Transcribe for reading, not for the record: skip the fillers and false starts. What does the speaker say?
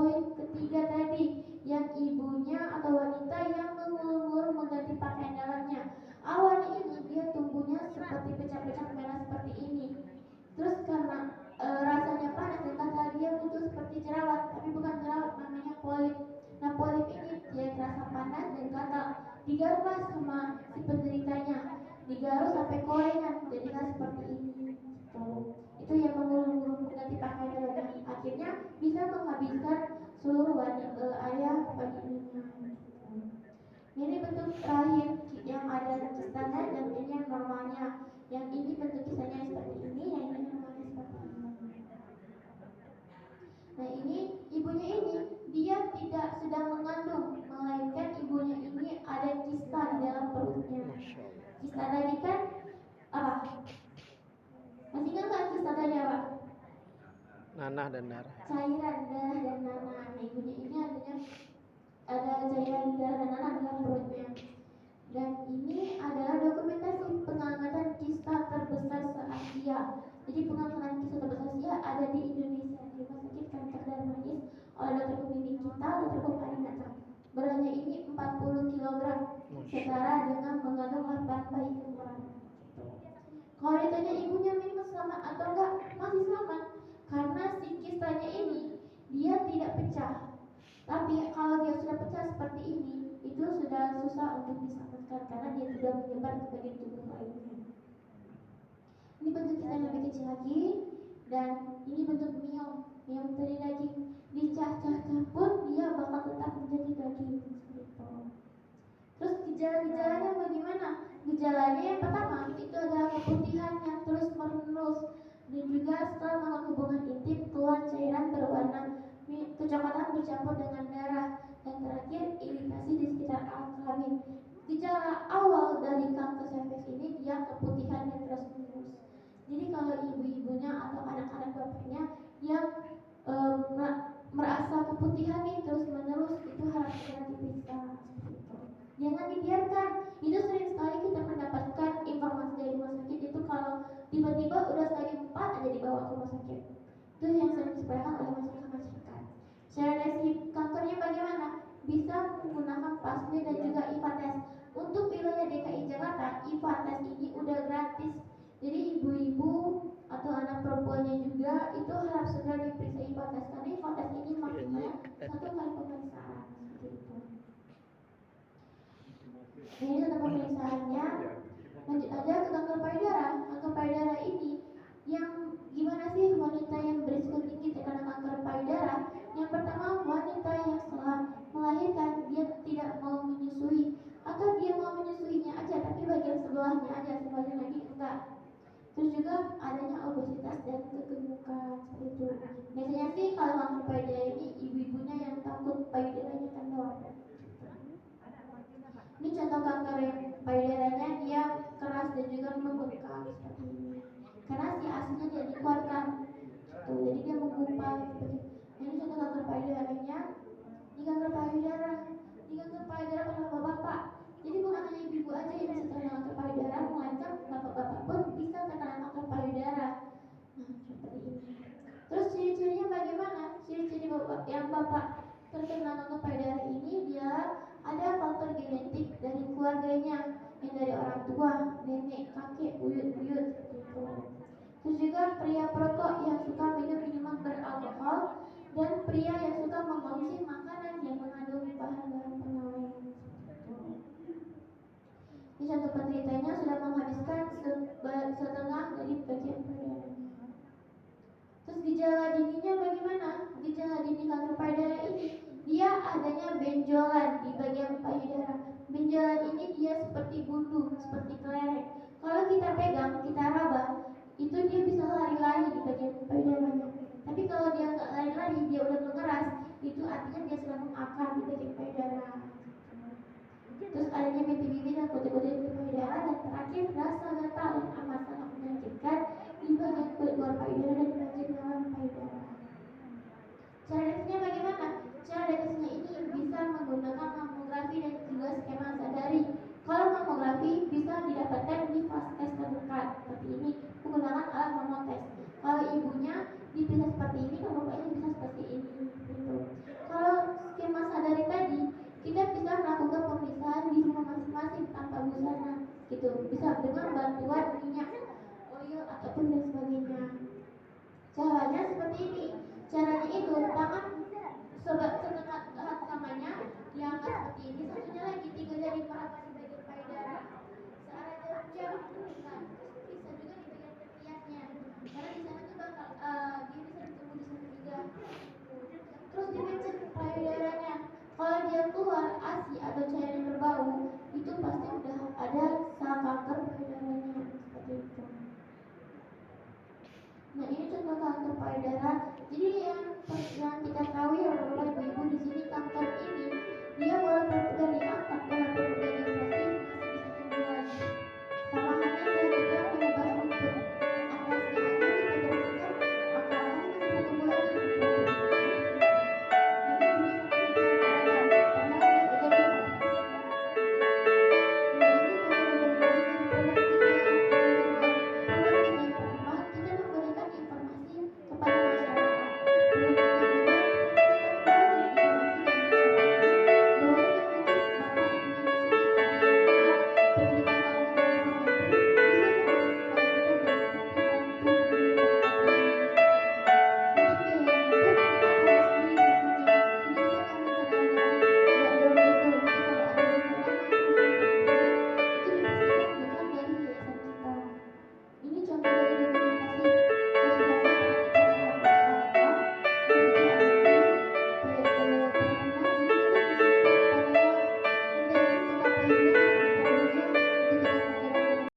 poin ketiga tadi, yang ibunya atau wanita yang mengulur-ulur mengganti pakaian dalamnya. Awalnya ini dia tumbuhnya seperti pecah-pecah merah seperti ini. Terus karena rasanya panas dan kata dia muncul seperti jerawat, tapi bukan jerawat, namanya polip. Nah, polip ini dia terasa panas dan kata digaruklah sama si penderitanya, digaruk sampai korengan, jadilah seperti ini. Itu yang mengulur-ulur mengganti pakaian dalamnya, akhirnya bisa menghabiskan seluruh area bagiannya. Ini bentuk terakhir yang ada kisahnya, dan ini yang normalnya. Yang ini bentuk kisahnya seperti ini, yang ini normalnya seperti ini. Nah, ini ibunya ini dia tidak sedang mengandung, melainkan ibunya ini ada kista di dalam perutnya. Kista tadi kan apa? Masih ingat nggak kista tadi apa? Nanah dan darah. Cairan darah dan nanah. Nah, ibunya ini ada cairan darah dan nanah dalam perutnya. Dan ini adalah dokumentasi pengangkatan kista terbesar se-Asia. Jadi pengangkatan kista terbesar Asia ada di Indonesia, di Rumah Sakit Kanker Darmais oleh dokter pembimbing kita, Dr. Koparinata. Beratnya ini 40 kg, setara dengan mengandung 8 bayi kembaran. Kalau ditanya ibunya minum selamat atau enggak, masih selamat, karena si kistanya ini dia tidak pecah. Tapi kalau dia sudah pecah seperti ini, itu sudah susah untuk diselamatkan karena dia sudah menyebar ke bagian tubuh lainnya. Ini bentuk kisah yang lebih kecil lagi, dan ini bentuk miom dari daging. Dicacah-cacah pun dia bakal tetap menjadi daging. Terus gejala-gejalanya bagaimana? Gejalanya yang pertama itu adalah keputihan yang terus menerus, dan juga setelah melakukan hubungan intim keluar cairan berwarna kecoklatan bercampur dengan darah, dan terakhir iritasi di sekitar alat kelamin. Gejala awal dari kanker serviks ini dia keputihan yang terus menerus. Jadi kalau ibu-ibunya atau anak-anak bapaknya yang merasa keputihan ini terus menerus, itu harus segera diperiksa. Jangan dibiarkan. Itu sering sekali kita mendapatkan informasi dari rumah sakit itu kalau tiba-tiba udah stadium 4 aja dibawa ke rumah sakit. Itu yang sering disepelekan oleh masyarakat. Cara deteksi kankernya bagaimana? Bisa menggunakan plasmid dan juga IVA test. Untuk wilayah DKI Jakarta, IVA test ini udah gratis. Jadi ibu-ibu atau anak perempuannya juga itu harus segera diperiksa IVA test, karena IVA test ini maksimal 1 kali pemeriksaan. Ini tentang pemeriksaannya. Lanjut aja ke kanker payudara. Kanker payudara ini yang gimana sih wanita yang berisiko tinggi terkena kanker payudara? Yang pertama, wanita yang setelah melahirkan dia tidak mau menyusui, atau dia mau menyusuinya aja tapi bagian sebelahnya aja, sebelahnya lagi enggak. Terus juga adanya obesitas dan kegemukan seperti itu. Biasanya sih kalau kanker payudara ini ibu-ibunya yang takut payudaranya kendor. Ini contoh kanker yang payudaranya dia keras dan juga membengkak seperti ini. Karena si asinya tidak dikeluarkan, jadi dia menggumpal seperti. Ini contoh kanker payudaranya. Di kanker payudara pada bapak-bapak. Jadi bukan hanya ibu-ibu aja yang bisa terkena kanker payudara, melainkan bapak-bapak pun bisa terkena kanker payudara. Nah, seperti ini. Terus ciri-cirinya bagaimana? Ciri-ciri bapak terkena kanker payudara ini dia ada faktor genetik dari keluarganya, yang dari orang tua, nenek, kakek, buyut gitu. Terus juga pria perokok yang suka minum minuman beralkohol, dan pria yang suka mengonsumsi makanan yang mengandung bahan-bahan pengawet. Ini satu penderitanya sudah menghabiskan setengah dari bagian payudaranya. Terus gejala dininya bagaimana? Gejala dini kanker payudara ini dia adanya benjolan di bagian payudara. Benjolan ini dia seperti bundu, seperti kelereng. Kalau kita pegang, kita raba, itu dia bisa lari-lari di bagian payudaranya. Tapi kalau dia nggak lari-lari, dia udah mengeras, itu artinya dia sedang mengakar di bagian payudara. Terus adanya bintik-bintik dan putih-putih di payudara, dan terakhir rasa gatal dan amat sangat menyakitkan di bagian kulit luar payudara dan di bagian dalam payudara. Cara deteksinya bagaimana? Cara deteksinya ini bisa menggunakan mamografi dan juga skema sadari. Kalau mamografi bisa didapatkan di fast test terdekat seperti ini menggunakan alat mamotest. Kalau ibunya dipisah seperti ini, kalau bapaknya bisa seperti ini. Gitu. gitu, bisa dengan bantuan minyak, oil ataupun dan sebagainya. Caranya seperti ini. Caranya itu tangan setengah tangannya diangkat seperti ini, satunya lagi 3 jari paha di bagian payudara searah jarum jam. Nah, terus bisa juga di bagian ketiaknya, karena di sana tuh bakal dia bisa bertemu di sana juga. Terus dipencet payudaranya. Kalau dia keluar ASI atau cairan yang berbau, itu pasti udah ada sel kanker payudaranya seperti itu. Nah, ini contoh kanker payudara. Jadi yang kita tahu ya Bapak Ibu di sini, kanker ini dia walaupun udah diangkat, walaupun udah dioperasi,